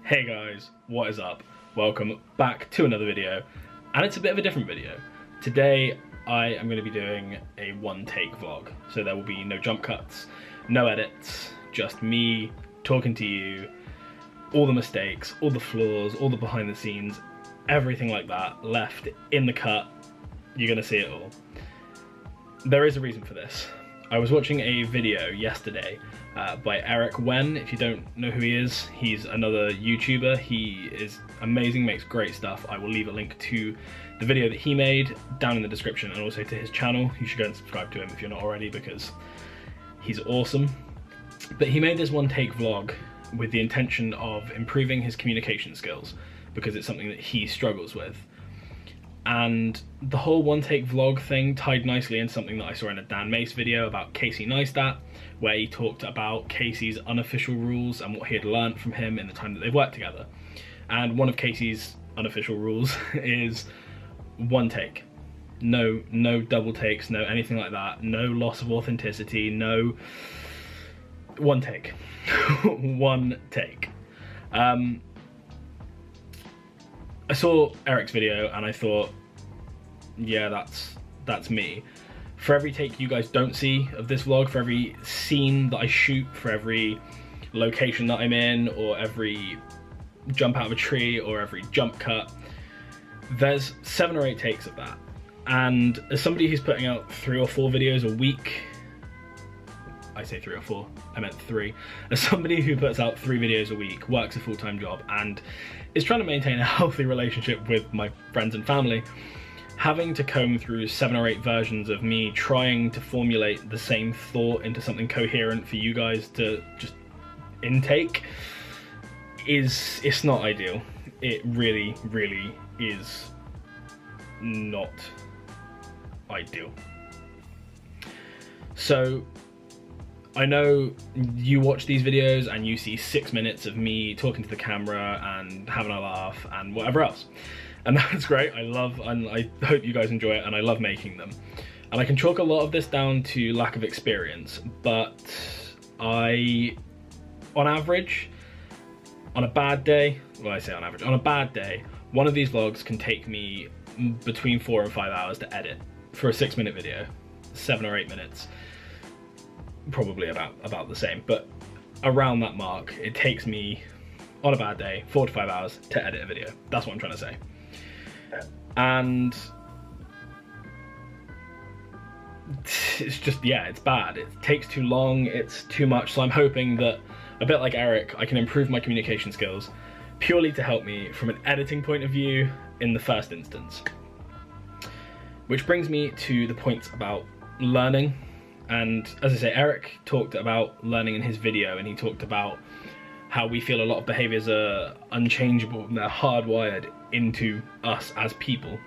Hey guys, what is up? Welcome back to another video, and it's a bit of a different video. Today I am going to be doing a one-take vlog, so there will be no jump cuts, no edits, just me talking to you, all the mistakes, all the flaws, all the behind the scenes, everything like that left in the cut. You're going to see it all. There is a reason for this. I was watching a video yesterday by Eric Wen. If you don't know who he is, he's another YouTuber. He is amazing, makes great stuff. I will leave a link to the video that he made down in the description, and also to his channel. You should go and subscribe to him if you're not already, because he's awesome. But he made this one-take vlog with the intention of improving his communication skills, because it's something that he struggles with. And the whole one-take vlog thing tied nicely in something that I saw in a Dan Mace video about Casey Neistat, where he talked about Casey's unofficial rules and what he had learned from him in the time that they've worked together. And one of Casey's unofficial rules is one take. No double takes, no anything like that, no loss of authenticity, no... one take. One take. I saw Eric's video and I thought, yeah, that's me. For every take you guys don't see of this vlog, for every scene that I shoot, for every location that I'm in, or every jump out of a tree, or every jump cut, there's 7 or 8 takes of that. And as somebody who's putting out 3 or 4 videos a week, I say 3 or 4, I meant 3. As somebody who puts out 3 videos a week, works a full-time job, and is trying to maintain a healthy relationship with my friends and family, having to comb through 7 or 8 versions of me trying to formulate the same thought into something coherent for you guys to just intake it's not ideal. It really, really is not ideal. So I know you watch these videos and you see 6 minutes of me talking to the camera and having a laugh and whatever else. And that's great, and I hope you guys enjoy it, and I love making them. And I can chalk a lot of this down to lack of experience, but on average, on a bad day, well I say on average, on a bad day, one of these vlogs can take me between 4 and 5 hours to edit for a 6-minute video, 7 or 8 minutes. Probably about the same, but around that mark, it takes me, on a bad day, 4 to 5 hours to edit a video. That's what I'm trying to say. And it's just, yeah, it's bad. It takes too long, it's too much, so I'm hoping that, a bit like Eric, I can improve my communication skills purely to help me from an editing point of view in the first instance. Which brings me to the points about learning. And as I say, Eric talked about learning in his video, and he talked about how we feel a lot of behaviours are unchangeable and they're hardwired into us as people.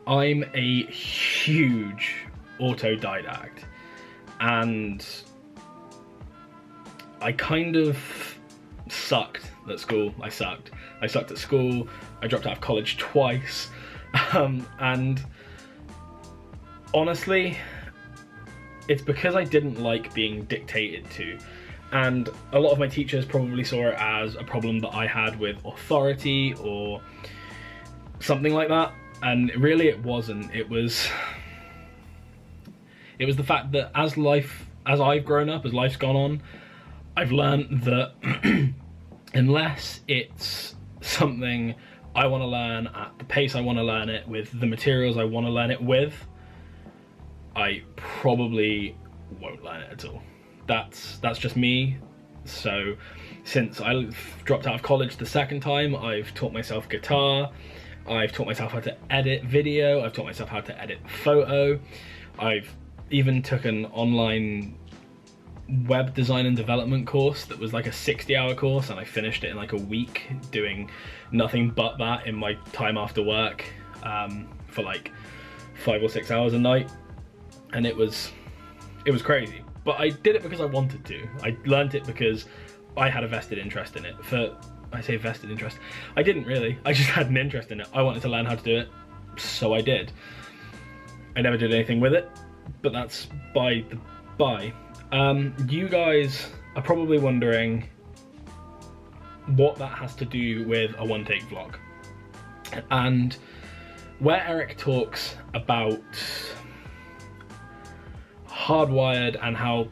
I'm a huge autodidact, and I kind of sucked at school. I sucked at school. I dropped out of college twice, and honestly, it's because I didn't like being dictated to. And a lot of my teachers probably saw it as a problem that I had with authority or something like that. And really it wasn't. It was the fact that as I've grown up, as life's gone on, I've learned that unless it's something I want to learn at the pace I want to learn it, with the materials I want to learn it with, I probably won't learn it at all. That's just me. So since I dropped out of college the 2nd time, I've taught myself guitar, I've taught myself how to edit video, I've taught myself how to edit photo, I've even took an online web design and development course that was like a 60-hour course, and I finished it in like a week, doing nothing but that in my time after work, for like 5 or 6 hours a night. And it was crazy, but I did it because I wanted to. I learned it because I had a vested interest in it. I say vested interest, I didn't really, I just had an interest in it. I wanted to learn how to do it, so I did. I never did anything with it, but that's by the by. You guys are probably wondering, what that has to do with a one take vlog. And where Eric talks about hardwired and how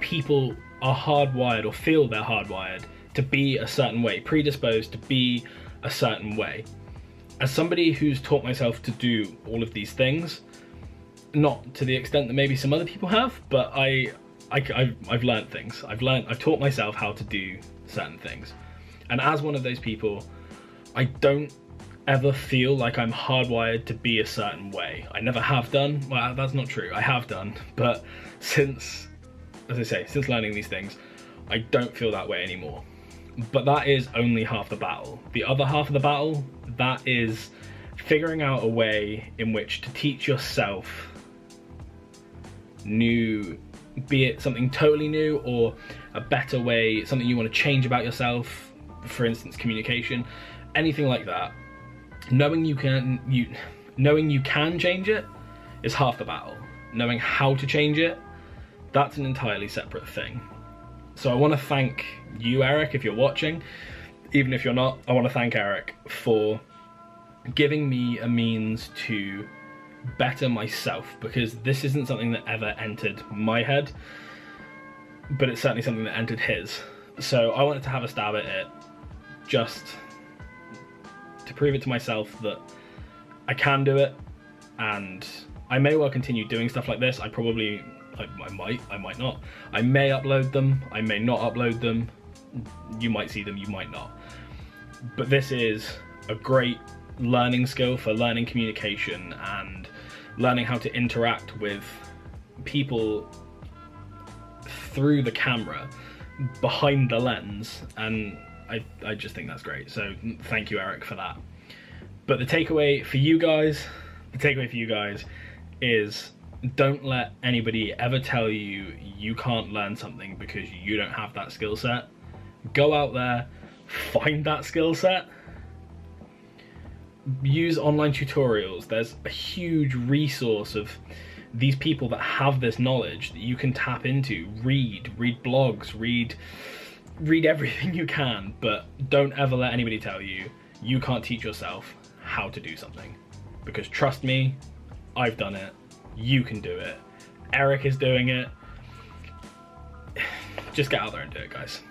people are hardwired or feel they're hardwired to be a certain way, predisposed to be a certain way. As somebody who's taught myself to do all of these things, not to the extent that maybe some other people have, but I've learned things. I've taught myself how to do certain things. And as one of those people, I don't ever feel like I'm hardwired to be a certain way. I never have done. Well, that's not true. I have done, but since, as I say, since learning these things, I don't feel that way anymore. But that is only half the battle. The other half of the battle, that is figuring out a way in which to teach yourself new, be it something totally new or a better way, something you want to change about yourself, for instance, communication, anything like that. Knowing you can change it is half the battle. Knowing how to change it, that's an entirely separate thing. So I want to thank you, Eric, if you're watching. Even if you're not, I want to thank Eric for giving me a means to better myself, because this isn't something that ever entered my head, but it's certainly something that entered his. So I wanted to have a stab at it, just to prove it to myself that I can do it, and I may well continue doing stuff like this. I might not. I may upload them, I may not upload them. You might see them, you might not. But this is a great learning skill for learning communication and learning how to interact with people through the camera, behind the lens, and I just think that's great. So thank you, Eric, for that. But the takeaway for you guys is don't let anybody ever tell you you can't learn something because you don't have that skill set. Go out there, find that skill set. Use online tutorials. There's a huge resource of these people that have this knowledge that you can tap into. Read blogs, read everything you can, but don't ever let anybody tell you you can't teach yourself how to do something. Because trust me, I've done it. You can do it. Eric is doing it. Just get out there and do it, guys.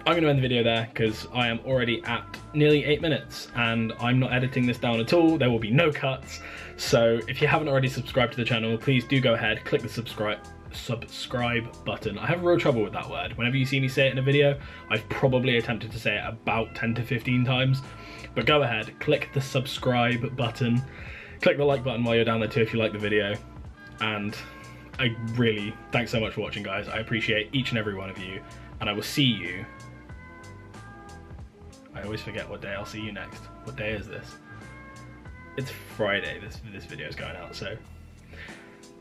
I'm going to end the video there because I am already at nearly 8 minutes and I'm not editing this down at all. There will be no cuts. So if you haven't already subscribed to the channel, please do go ahead, click the subscribe button. I have real trouble with that word. Whenever you see me say it in a video, I've probably attempted to say it about 10 to 15 times. But go ahead, click the subscribe button. Click the like button while you're down there too if you like the video. And I really, thanks so much for watching, guys. I appreciate each and every one of you. And I will see you. I always forget what day I'll see you next. What day is this? It's Friday this video is going out, so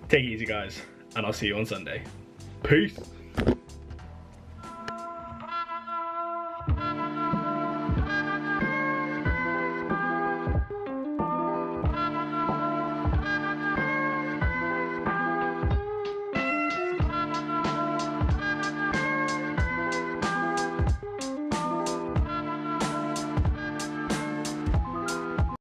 take it easy, guys, and I'll see you on Sunday. Peace.